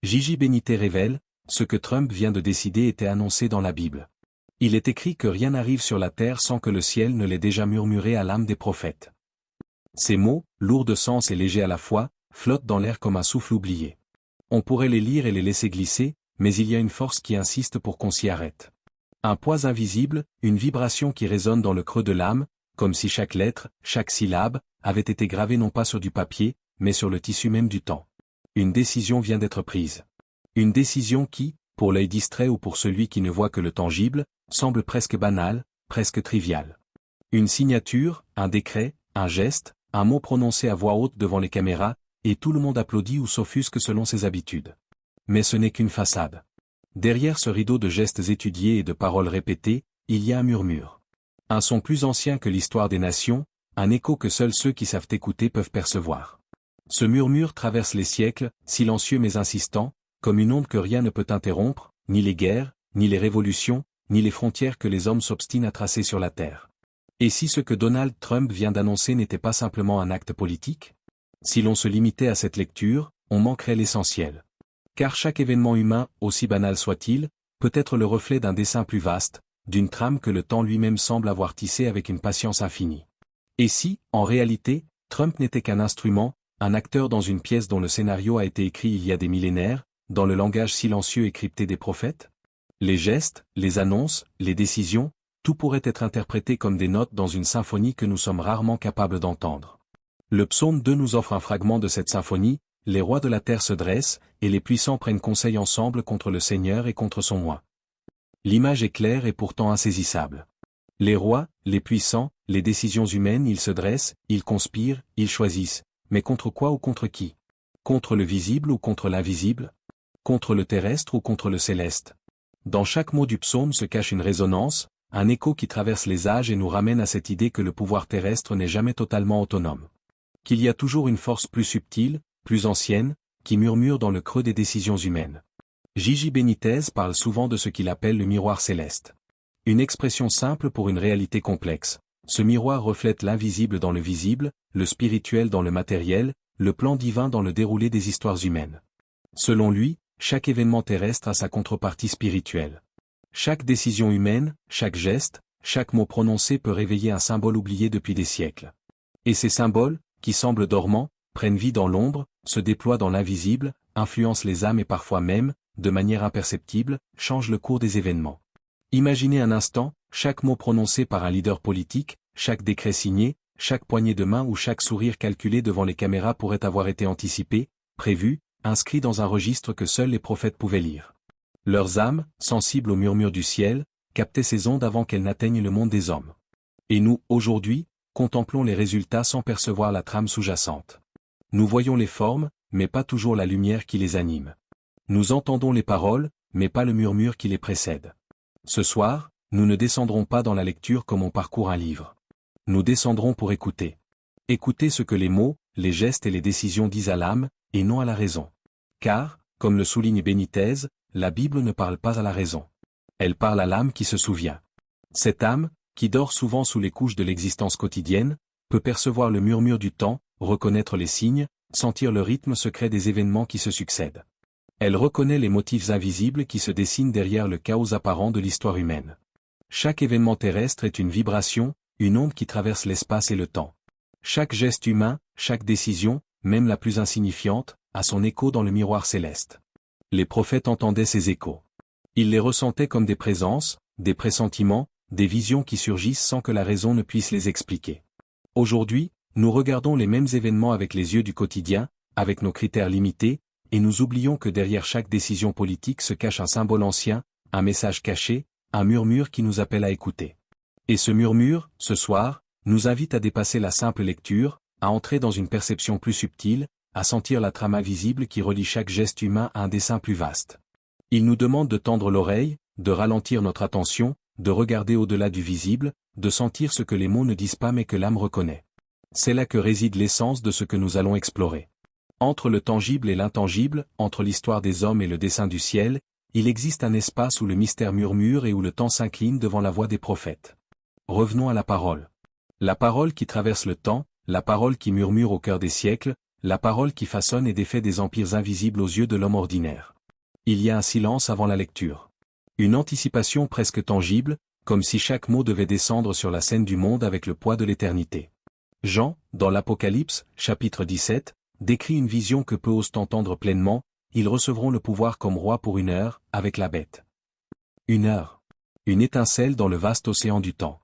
Gigi Benitez révèle, ce que Trump vient de décider était annoncé dans la Bible. Il est écrit que rien n'arrive sur la terre sans que le ciel ne l'ait déjà murmuré à l'âme des prophètes. Ces mots, lourds de sens et légers à la fois, flottent dans l'air comme un souffle oublié. On pourrait les lire et les laisser glisser, mais il y a une force qui insiste pour qu'on s'y arrête. Un poids invisible, une vibration qui résonne dans le creux de l'âme, comme si chaque lettre, chaque syllabe, avait été gravée non pas sur du papier, mais sur le tissu même du temps. Une décision vient d'être prise. Une décision qui, pour l'œil distrait ou pour celui qui ne voit que le tangible, semble presque banale, presque triviale. Une signature, un décret, un geste, un mot prononcé à voix haute devant les caméras, et tout le monde applaudit ou s'offusque selon ses habitudes. Mais ce n'est qu'une façade. Derrière ce rideau de gestes étudiés et de paroles répétées, il y a un murmure. Un son plus ancien que l'histoire des nations, un écho que seuls ceux qui savent écouter peuvent percevoir. Ce murmure traverse les siècles, silencieux mais insistant, comme une onde que rien ne peut interrompre, ni les guerres, ni les révolutions, ni les frontières que les hommes s'obstinent à tracer sur la terre. Et si ce que Donald Trump vient d'annoncer n'était pas simplement un acte politique? Si l'on se limitait à cette lecture, on manquerait l'essentiel. Car chaque événement humain, aussi banal soit-il, peut être le reflet d'un dessein plus vaste, d'une trame que le temps lui-même semble avoir tissée avec une patience infinie. Et si, en réalité, Trump n'était qu'un instrument, un acteur dans une pièce dont le scénario a été écrit il y a des millénaires, dans le langage silencieux et crypté des prophètes? Les gestes, les annonces, les décisions, tout pourrait être interprété comme des notes dans une symphonie que nous sommes rarement capables d'entendre. Le psaume 2 nous offre un fragment de cette symphonie, les rois de la terre se dressent, et les puissants prennent conseil ensemble contre le Seigneur et contre son oint. L'image est claire et pourtant insaisissable. Les rois, les puissants, les décisions humaines, ils se dressent, ils conspirent, ils choisissent. Mais contre quoi ou contre qui? Contre le visible ou contre l'invisible? Contre le terrestre ou contre le céleste? Dans chaque mot du psaume se cache une résonance, un écho qui traverse les âges et nous ramène à cette idée que le pouvoir terrestre n'est jamais totalement autonome. Qu'il y a toujours une force plus subtile, plus ancienne, qui murmure dans le creux des décisions humaines. Gigi Benitez parle souvent de ce qu'il appelle le miroir céleste. Une expression simple pour une réalité complexe. Ce miroir reflète l'invisible dans le visible, le spirituel dans le matériel, le plan divin dans le déroulé des histoires humaines. Selon lui, chaque événement terrestre a sa contrepartie spirituelle. Chaque décision humaine, chaque geste, chaque mot prononcé peut réveiller un symbole oublié depuis des siècles. Et ces symboles, qui semblent dormants, prennent vie dans l'ombre, se déploient dans l'invisible, influencent les âmes et parfois même, de manière imperceptible, changent le cours des événements. Imaginez un instant, chaque mot prononcé par un leader politique, chaque décret signé, chaque poignée de main ou chaque sourire calculé devant les caméras pourrait avoir été anticipé, prévu, inscrit dans un registre que seuls les prophètes pouvaient lire. Leurs âmes, sensibles au murmure du ciel, captaient ces ondes avant qu'elles n'atteignent le monde des hommes. Et nous, aujourd'hui, contemplons les résultats sans percevoir la trame sous-jacente. Nous voyons les formes, mais pas toujours la lumière qui les anime. Nous entendons les paroles, mais pas le murmure qui les précède. Ce soir, nous ne descendrons pas dans la lecture comme on parcourt un livre. Nous descendrons pour écouter. Écouter ce que les mots, les gestes et les décisions disent à l'âme, et non à la raison. Car, comme le souligne Benitez, la Bible ne parle pas à la raison. Elle parle à l'âme qui se souvient. Cette âme, qui dort souvent sous les couches de l'existence quotidienne, peut percevoir le murmure du temps, reconnaître les signes, sentir le rythme secret des événements qui se succèdent. Elle reconnaît les motifs invisibles qui se dessinent derrière le chaos apparent de l'histoire humaine. Chaque événement terrestre est une vibration, une onde qui traverse l'espace et le temps. Chaque geste humain, chaque décision, même la plus insignifiante, a son écho dans le miroir céleste. Les prophètes entendaient ces échos. Ils les ressentaient comme des présences, des pressentiments, des visions qui surgissent sans que la raison ne puisse les expliquer. Aujourd'hui, nous regardons les mêmes événements avec les yeux du quotidien, avec nos critères limités, et nous oublions que derrière chaque décision politique se cache un symbole ancien, un message caché, un murmure qui nous appelle à écouter. Et ce murmure, ce soir, nous invite à dépasser la simple lecture, à entrer dans une perception plus subtile, à sentir la trame invisible qui relie chaque geste humain à un dessein plus vaste. Il nous demande de tendre l'oreille, de ralentir notre attention, de regarder au-delà du visible, de sentir ce que les mots ne disent pas mais que l'âme reconnaît. C'est là que réside l'essence de ce que nous allons explorer. Entre le tangible et l'intangible, entre l'histoire des hommes et le dessein du ciel, il existe un espace où le mystère murmure et où le temps s'incline devant la voix des prophètes. Revenons à la parole. La parole qui traverse le temps, la parole qui murmure au cœur des siècles, la parole qui façonne et défait des empires invisibles aux yeux de l'homme ordinaire. Il y a un silence avant la lecture. Une anticipation presque tangible, comme si chaque mot devait descendre sur la scène du monde avec le poids de l'éternité. Jean, dans l'Apocalypse, chapitre 17, décrit une vision que peu osent entendre pleinement: ils recevront le pouvoir comme rois pour 1 heure, avec la bête. 1 heure. Une étincelle dans le vaste océan du temps.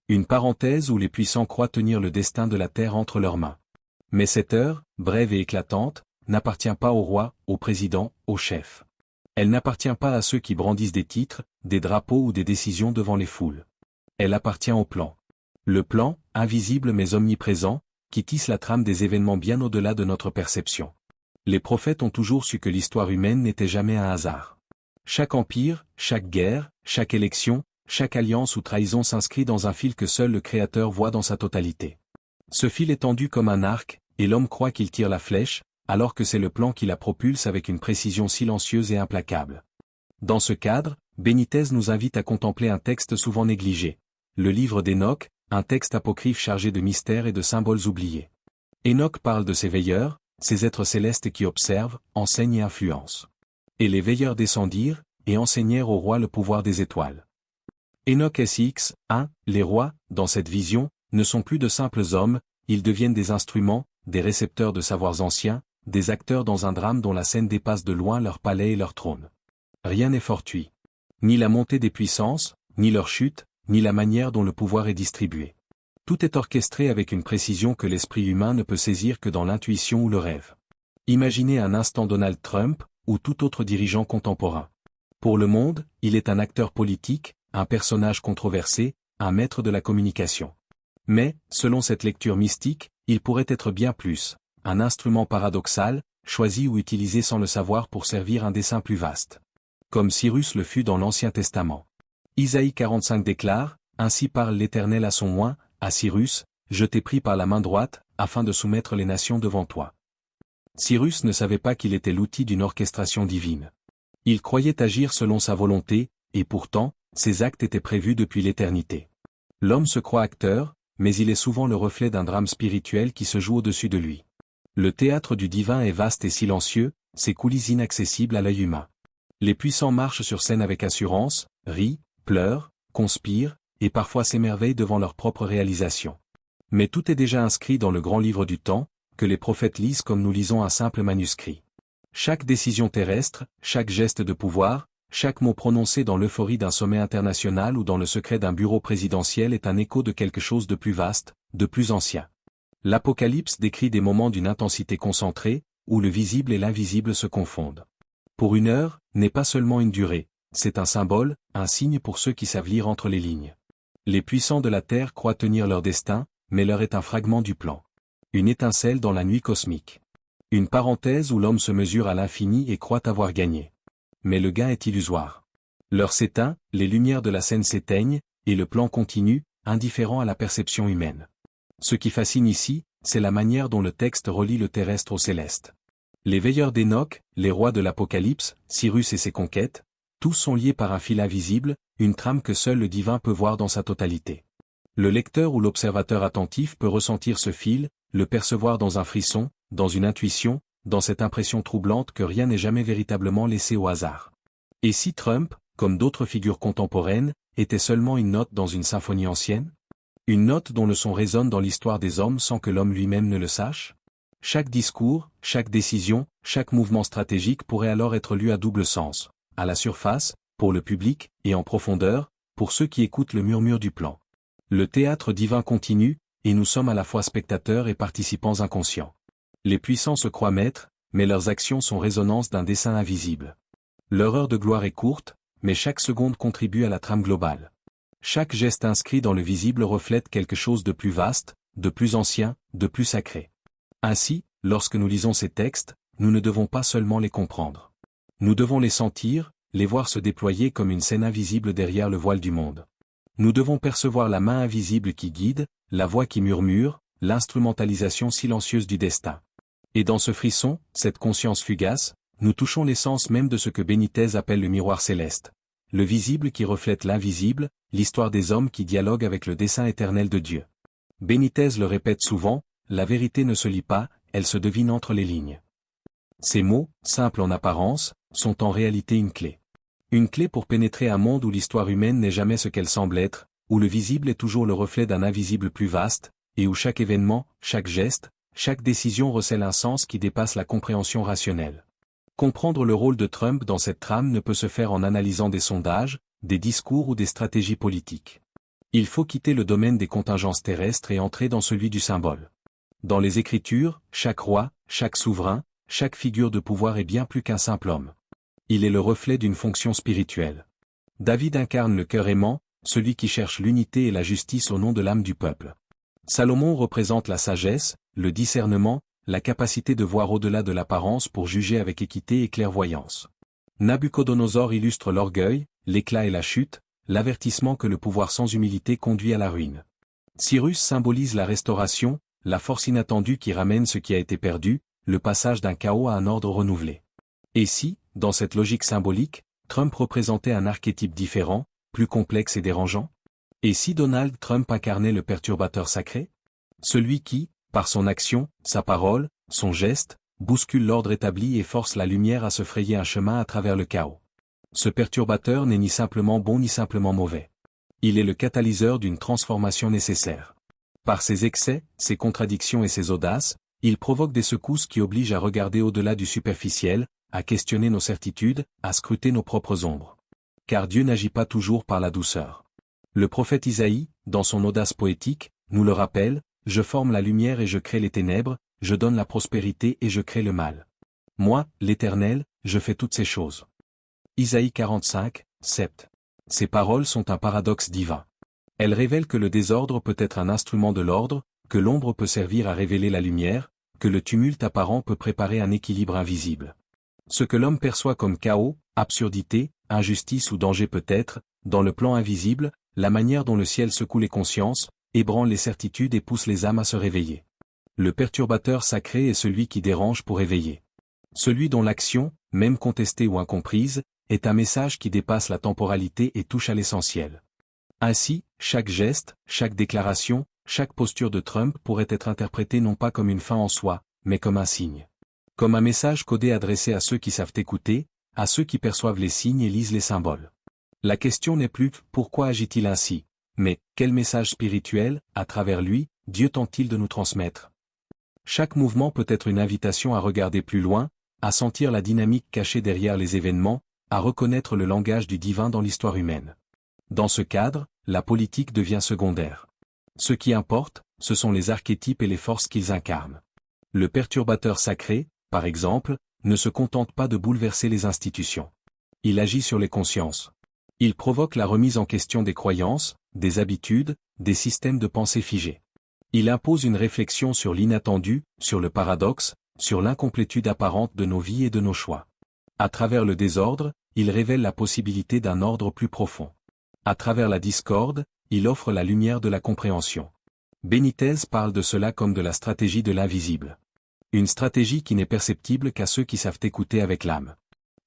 Une parenthèse où les puissants croient tenir le destin de la terre entre leurs mains. Mais cette heure, brève et éclatante, n'appartient pas au roi, au président, au chef. Elle n'appartient pas à ceux qui brandissent des titres, des drapeaux ou des décisions devant les foules. Elle appartient au plan. Le plan, invisible mais omniprésent, qui tisse la trame des événements bien au-delà de notre perception. Les prophètes ont toujours su que l'histoire humaine n'était jamais un hasard. Chaque empire, chaque guerre, chaque élection, chaque alliance ou trahison s'inscrit dans un fil que seul le Créateur voit dans sa totalité. Ce fil est tendu comme un arc, et l'homme croit qu'il tire la flèche, alors que c'est le plan qui la propulse avec une précision silencieuse et implacable. Dans ce cadre, Benitez nous invite à contempler un texte souvent négligé. Le livre d'Hénoch, un texte apocryphe chargé de mystères et de symboles oubliés. Hénoch parle de ces veilleurs, ces êtres célestes qui observent, enseignent et influencent. Et les veilleurs descendirent, et enseignèrent au roi le pouvoir des étoiles. Hénoch SX 1, les rois, dans cette vision, ne sont plus de simples hommes, ils deviennent des instruments, des récepteurs de savoirs anciens, des acteurs dans un drame dont la scène dépasse de loin leur palais et leur trône. Rien n'est fortuit. Ni la montée des puissances, ni leur chute, ni la manière dont le pouvoir est distribué. Tout est orchestré avec une précision que l'esprit humain ne peut saisir que dans l'intuition ou le rêve. Imaginez un instant Donald Trump, ou tout autre dirigeant contemporain. Pour le monde, il est un acteur politique, un personnage controversé, un maître de la communication. Mais, selon cette lecture mystique, il pourrait être bien plus, un instrument paradoxal, choisi ou utilisé sans le savoir pour servir un dessein plus vaste. Comme Cyrus le fut dans l'Ancien Testament. Isaïe 45 déclare: « Ainsi parle l'Éternel à son oint, à Cyrus, je t'ai pris par la main droite, afin de soumettre les nations devant toi. » Cyrus ne savait pas qu'il était l'outil d'une orchestration divine. Il croyait agir selon sa volonté, et pourtant, ses actes étaient prévus depuis l'éternité. L'homme se croit acteur, mais il est souvent le reflet d'un drame spirituel qui se joue au-dessus de lui. Le théâtre du divin est vaste et silencieux, ses coulisses inaccessibles à l'œil humain. Les puissants marchent sur scène avec assurance, rient, pleurent, conspirent, et parfois s'émerveillent devant leur propre réalisation. Mais tout est déjà inscrit dans le grand livre du temps, que les prophètes lisent comme nous lisons un simple manuscrit. Chaque décision terrestre, chaque geste de pouvoir, chaque mot prononcé dans l'euphorie d'un sommet international ou dans le secret d'un bureau présidentiel est un écho de quelque chose de plus vaste, de plus ancien. L'Apocalypse décrit des moments d'une intensité concentrée, où le visible et l'invisible se confondent. Pour 1 heure, n'est pas seulement une durée, c'est un symbole, un signe pour ceux qui savent lire entre les lignes. Les puissants de la terre croient tenir leur destin, mais leur est un fragment du plan. Une étincelle dans la nuit cosmique. Une parenthèse où l'homme se mesure à l'infini et croit avoir gagné. Mais le gain est illusoire. L'heure s'éteint, les lumières de la scène s'éteignent, et le plan continue, indifférent à la perception humaine. Ce qui fascine ici, c'est la manière dont le texte relie le terrestre au céleste. Les veilleurs d'Hénoch, les rois de l'Apocalypse, Cyrus et ses conquêtes, tous sont liés par un fil invisible, une trame que seul le divin peut voir dans sa totalité. Le lecteur ou l'observateur attentif peut ressentir ce fil, le percevoir dans un frisson, dans une intuition, dans cette impression troublante que rien n'est jamais véritablement laissé au hasard. Et si Trump, comme d'autres figures contemporaines, était seulement une note dans une symphonie ancienne? Une note dont le son résonne dans l'histoire des hommes sans que l'homme lui-même ne le sache? Chaque discours, chaque décision, chaque mouvement stratégique pourrait alors être lu à double sens, à la surface, pour le public, et en profondeur, pour ceux qui écoutent le murmure du plan. Le théâtre divin continue, et nous sommes à la fois spectateurs et participants inconscients. Les puissants se croient maîtres, mais leurs actions sont résonances d'un dessein invisible. Leur heure de gloire est courte, mais chaque seconde contribue à la trame globale. Chaque geste inscrit dans le visible reflète quelque chose de plus vaste, de plus ancien, de plus sacré. Ainsi, lorsque nous lisons ces textes, nous ne devons pas seulement les comprendre. Nous devons les sentir, les voir se déployer comme une scène invisible derrière le voile du monde. Nous devons percevoir la main invisible qui guide, la voix qui murmure, l'instrumentalisation silencieuse du destin. Et dans ce frisson, cette conscience fugace, nous touchons l'essence même de ce que Benitez appelle le miroir céleste. Le visible qui reflète l'invisible, l'histoire des hommes qui dialoguent avec le dessein éternel de Dieu. Benitez le répète souvent, la vérité ne se lit pas, elle se devine entre les lignes. Ces mots, simples en apparence, sont en réalité une clé. Une clé pour pénétrer un monde où l'histoire humaine n'est jamais ce qu'elle semble être, où le visible est toujours le reflet d'un invisible plus vaste, et où chaque événement, chaque geste, chaque décision recèle un sens qui dépasse la compréhension rationnelle. Comprendre le rôle de Trump dans cette trame ne peut se faire en analysant des sondages, des discours ou des stratégies politiques. Il faut quitter le domaine des contingences terrestres et entrer dans celui du symbole. Dans les Écritures, chaque roi, chaque souverain, chaque figure de pouvoir est bien plus qu'un simple homme. Il est le reflet d'une fonction spirituelle. David incarne le cœur aimant, celui qui cherche l'unité et la justice au nom de l'âme du peuple. Salomon représente la sagesse, le discernement, la capacité de voir au-delà de l'apparence pour juger avec équité et clairvoyance. Nabuchodonosor illustre l'orgueil, l'éclat et la chute, l'avertissement que le pouvoir sans humilité conduit à la ruine. Cyrus symbolise la restauration, la force inattendue qui ramène ce qui a été perdu, le passage d'un chaos à un ordre renouvelé. Et si, dans cette logique symbolique, Trump représentait un archétype différent, plus complexe et dérangeant? Et si Donald Trump incarnait le perturbateur sacré? Celui qui, par son action, sa parole, son geste, bouscule l'ordre établi et force la lumière à se frayer un chemin à travers le chaos. Ce perturbateur n'est ni simplement bon ni simplement mauvais. Il est le catalyseur d'une transformation nécessaire. Par ses excès, ses contradictions et ses audaces, il provoque des secousses qui obligent à regarder au-delà du superficiel, à questionner nos certitudes, à scruter nos propres ombres. Car Dieu n'agit pas toujours par la douceur. Le prophète Isaïe, dans son audace poétique, nous le rappelle, « Je forme la lumière et je crée les ténèbres, je donne la prospérité et je crée le mal. Moi, l'Éternel, je fais toutes ces choses. » Isaïe 45, 7. Ces paroles sont un paradoxe divin. Elles révèlent que le désordre peut être un instrument de l'ordre, que l'ombre peut servir à révéler la lumière, que le tumulte apparent peut préparer un équilibre invisible. Ce que l'homme perçoit comme chaos, absurdité, injustice ou danger peut être, dans le plan invisible, la manière dont le ciel secoue les consciences, ébranle les certitudes et pousse les âmes à se réveiller. Le perturbateur sacré est celui qui dérange pour éveiller. Celui dont l'action, même contestée ou incomprise, est un message qui dépasse la temporalité et touche à l'essentiel. Ainsi, chaque geste, chaque déclaration, chaque posture de Trump pourrait être interprétée non pas comme une fin en soi, mais comme un signe. Comme un message codé adressé à ceux qui savent écouter, à ceux qui perçoivent les signes et lisent les symboles. La question n'est plus « pourquoi agit-il ainsi ?», mais « quel message spirituel, à travers lui, Dieu tente-t-il de nous transmettre ?» Chaque mouvement peut être une invitation à regarder plus loin, à sentir la dynamique cachée derrière les événements, à reconnaître le langage du divin dans l'histoire humaine. Dans ce cadre, la politique devient secondaire. Ce qui importe, ce sont les archétypes et les forces qu'ils incarnent. Le perturbateur sacré, par exemple, ne se contente pas de bouleverser les institutions. Il agit sur les consciences. Il provoque la remise en question des croyances, des habitudes, des systèmes de pensée figés. Il impose une réflexion sur l'inattendu, sur le paradoxe, sur l'incomplétude apparente de nos vies et de nos choix. À travers le désordre, il révèle la possibilité d'un ordre plus profond. À travers la discorde, il offre la lumière de la compréhension. Benitez parle de cela comme de la stratégie de l'invisible. Une stratégie qui n'est perceptible qu'à ceux qui savent écouter avec l'âme.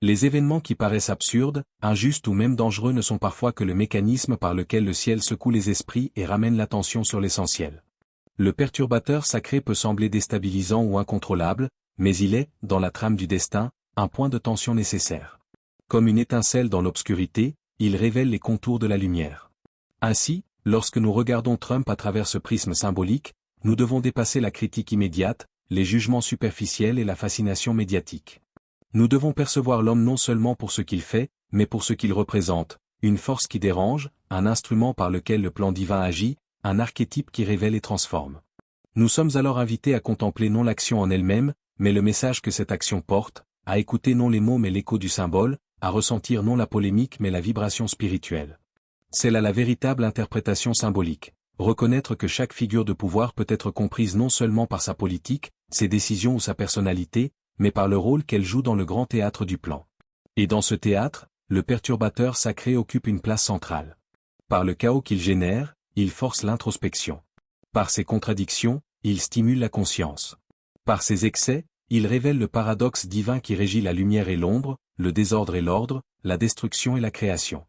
Les événements qui paraissent absurdes, injustes ou même dangereux ne sont parfois que le mécanisme par lequel le ciel secoue les esprits et ramène l'attention sur l'essentiel. Le perturbateur sacré peut sembler déstabilisant ou incontrôlable, mais il est, dans la trame du destin, un point de tension nécessaire. Comme une étincelle dans l'obscurité, il révèle les contours de la lumière. Ainsi, lorsque nous regardons Trump à travers ce prisme symbolique, nous devons dépasser la critique immédiate, les jugements superficiels et la fascination médiatique. Nous devons percevoir l'homme non seulement pour ce qu'il fait, mais pour ce qu'il représente, une force qui dérange, un instrument par lequel le plan divin agit, un archétype qui révèle et transforme. Nous sommes alors invités à contempler non l'action en elle-même, mais le message que cette action porte, à écouter non les mots mais l'écho du symbole, à ressentir non la polémique mais la vibration spirituelle. C'est là la véritable interprétation symbolique. Reconnaître que chaque figure de pouvoir peut être comprise non seulement par sa politique, ses décisions ou sa personnalité, mais par le rôle qu'elle joue dans le grand théâtre du plan. Et dans ce théâtre, le perturbateur sacré occupe une place centrale. Par le chaos qu'il génère, il force l'introspection. Par ses contradictions, il stimule la conscience. Par ses excès, il révèle le paradoxe divin qui régit la lumière et l'ombre, le désordre et l'ordre, la destruction et la création.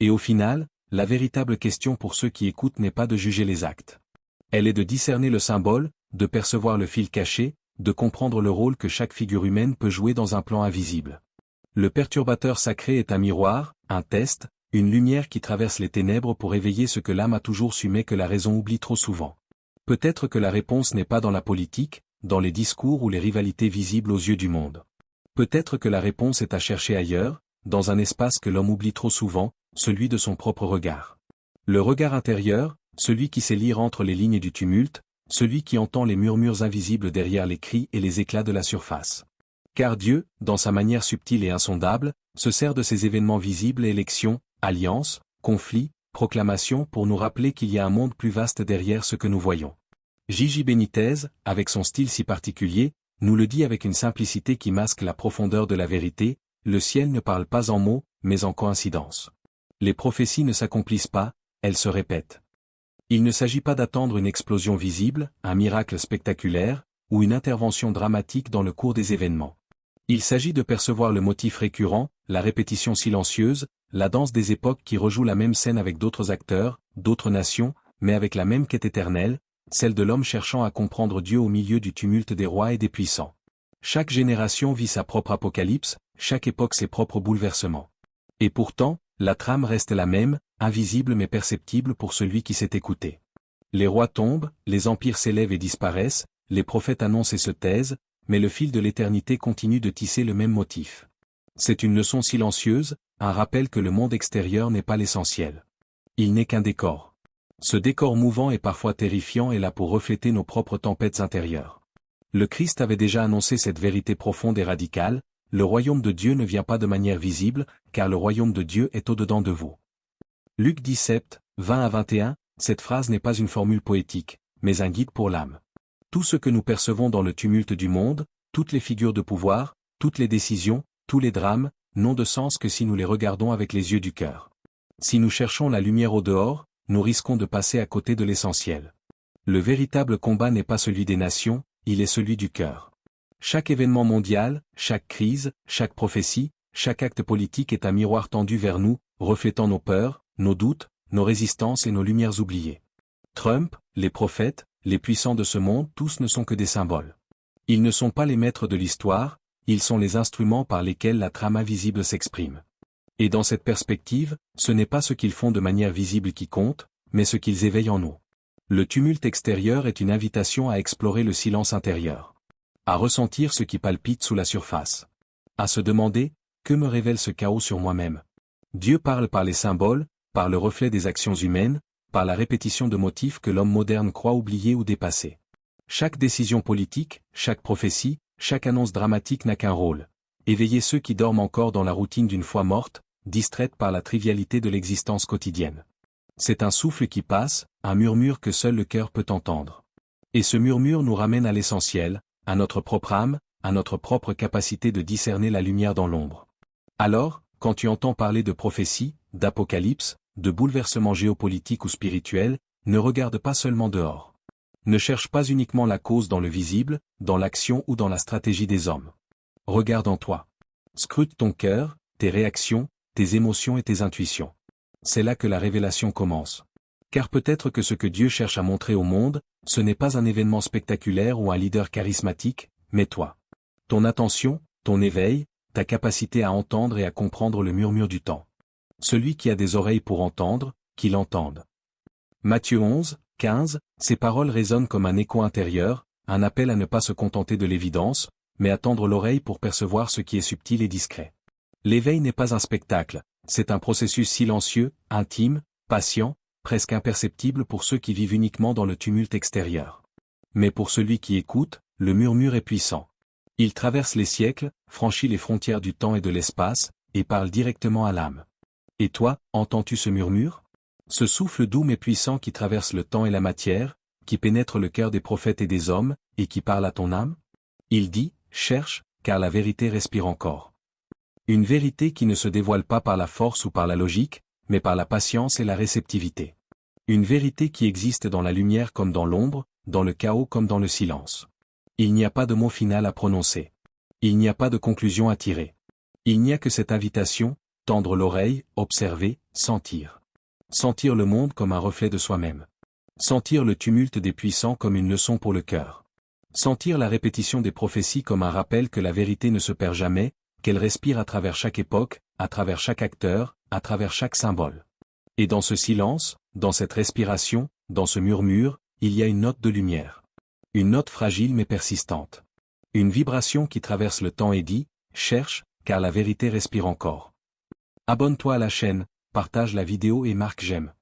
Et au final, la véritable question pour ceux qui écoutent n'est pas de juger les actes. Elle est de discerner le symbole, de percevoir le fil caché, de comprendre le rôle que chaque figure humaine peut jouer dans un plan invisible. Le perturbateur sacré est un miroir, un test, une lumière qui traverse les ténèbres pour éveiller ce que l'âme a toujours su mais que la raison oublie trop souvent. Peut-être que la réponse n'est pas dans la politique, dans les discours ou les rivalités visibles aux yeux du monde. Peut-être que la réponse est à chercher ailleurs, dans un espace que l'homme oublie trop souvent, celui de son propre regard. Le regard intérieur, celui qui sait lire entre les lignes du tumulte, celui qui entend les murmures invisibles derrière les cris et les éclats de la surface. Car Dieu, dans sa manière subtile et insondable, se sert de ces événements visibles, élections, alliances, conflits, proclamations pour nous rappeler qu'il y a un monde plus vaste derrière ce que nous voyons. Gigi Benitez, avec son style si particulier, nous le dit avec une simplicité qui masque la profondeur de la vérité, le ciel ne parle pas en mots, mais en coïncidence. Les prophéties ne s'accomplissent pas, elles se répètent. Il ne s'agit pas d'attendre une explosion visible, un miracle spectaculaire, ou une intervention dramatique dans le cours des événements. Il s'agit de percevoir le motif récurrent, la répétition silencieuse, la danse des époques qui rejoue la même scène avec d'autres acteurs, d'autres nations, mais avec la même quête éternelle, celle de l'homme cherchant à comprendre Dieu au milieu du tumulte des rois et des puissants. Chaque génération vit sa propre apocalypse, chaque époque ses propres bouleversements. Et pourtant, la trame reste la même, invisible mais perceptible pour celui qui sait écouter. Les rois tombent, les empires s'élèvent et disparaissent, les prophètes annoncent et se taisent, mais le fil de l'éternité continue de tisser le même motif. C'est une leçon silencieuse, un rappel que le monde extérieur n'est pas l'essentiel. Il n'est qu'un décor. Ce décor mouvant et parfois terrifiant est là pour refléter nos propres tempêtes intérieures. Le Christ avait déjà annoncé cette vérité profonde et radicale, le royaume de Dieu ne vient pas de manière visible, car le royaume de Dieu est au-dedans de vous. Luc 17, 20 à 21, cette phrase n'est pas une formule poétique, mais un guide pour l'âme. Tout ce que nous percevons dans le tumulte du monde, toutes les figures de pouvoir, toutes les décisions, tous les drames, n'ont de sens que si nous les regardons avec les yeux du cœur. Si nous cherchons la lumière au dehors, nous risquons de passer à côté de l'essentiel. Le véritable combat n'est pas celui des nations, il est celui du cœur. Chaque événement mondial, chaque crise, chaque prophétie, chaque acte politique est un miroir tendu vers nous, reflétant nos peurs, nos doutes, nos résistances et nos lumières oubliées. Trump, les prophètes, les puissants de ce monde, tous ne sont que des symboles. Ils ne sont pas les maîtres de l'histoire, ils sont les instruments par lesquels la trame invisible s'exprime. Et dans cette perspective, ce n'est pas ce qu'ils font de manière visible qui compte, mais ce qu'ils éveillent en nous. Le tumulte extérieur est une invitation à explorer le silence intérieur. À ressentir ce qui palpite sous la surface. À se demander, que me révèle ce chaos sur moi-même? Dieu parle par les symboles, par le reflet des actions humaines, par la répétition de motifs que l'homme moderne croit oublier ou dépasser. Chaque décision politique, chaque prophétie, chaque annonce dramatique n'a qu'un rôle. Éveiller ceux qui dorment encore dans la routine d'une foi morte, distraite par la trivialité de l'existence quotidienne. C'est un souffle qui passe, un murmure que seul le cœur peut entendre. Et ce murmure nous ramène à l'essentiel, à notre propre âme, à notre propre capacité de discerner la lumière dans l'ombre. Alors, quand tu entends parler de prophétie, d'apocalypse, de bouleversement géopolitique ou spirituel, ne regarde pas seulement dehors. Ne cherche pas uniquement la cause dans le visible, dans l'action ou dans la stratégie des hommes. Regarde en toi. Scrute ton cœur, tes réactions, tes émotions et tes intuitions. C'est là que la révélation commence. Car peut-être que ce que Dieu cherche à montrer au monde, ce n'est pas un événement spectaculaire ou un leader charismatique, mais toi. Ton attention, ton éveil, ta capacité à entendre et à comprendre le murmure du temps. Celui qui a des oreilles pour entendre, qu'il entende. Matthieu 11, 15, ces paroles résonnent comme un écho intérieur, un appel à ne pas se contenter de l'évidence, mais à tendre l'oreille pour percevoir ce qui est subtil et discret. L'éveil n'est pas un spectacle, c'est un processus silencieux, intime, patient, presque imperceptible pour ceux qui vivent uniquement dans le tumulte extérieur. Mais pour celui qui écoute, le murmure est puissant. Il traverse les siècles, franchit les frontières du temps et de l'espace, et parle directement à l'âme. Et toi, entends-tu ce murmure? Ce souffle doux mais puissant qui traverse le temps et la matière, qui pénètre le cœur des prophètes et des hommes, et qui parle à ton âme? Il dit, cherche, car la vérité respire encore. Une vérité qui ne se dévoile pas par la force ou par la logique, mais par la patience et la réceptivité. Une vérité qui existe dans la lumière comme dans l'ombre, dans le chaos comme dans le silence. Il n'y a pas de mot final à prononcer. Il n'y a pas de conclusion à tirer. Il n'y a que cette invitation, tendre l'oreille, observer, sentir. Sentir le monde comme un reflet de soi-même. Sentir le tumulte des puissants comme une leçon pour le cœur. Sentir la répétition des prophéties comme un rappel que la vérité ne se perd jamais, qu'elle respire à travers chaque époque, à travers chaque acteur, à travers chaque symbole. Et dans ce silence, dans cette respiration, dans ce murmure, il y a une note de lumière. Une note fragile mais persistante. Une vibration qui traverse le temps et dit, cherche, car la vérité respire encore. Abonne-toi à la chaîne, partage la vidéo et marque j'aime.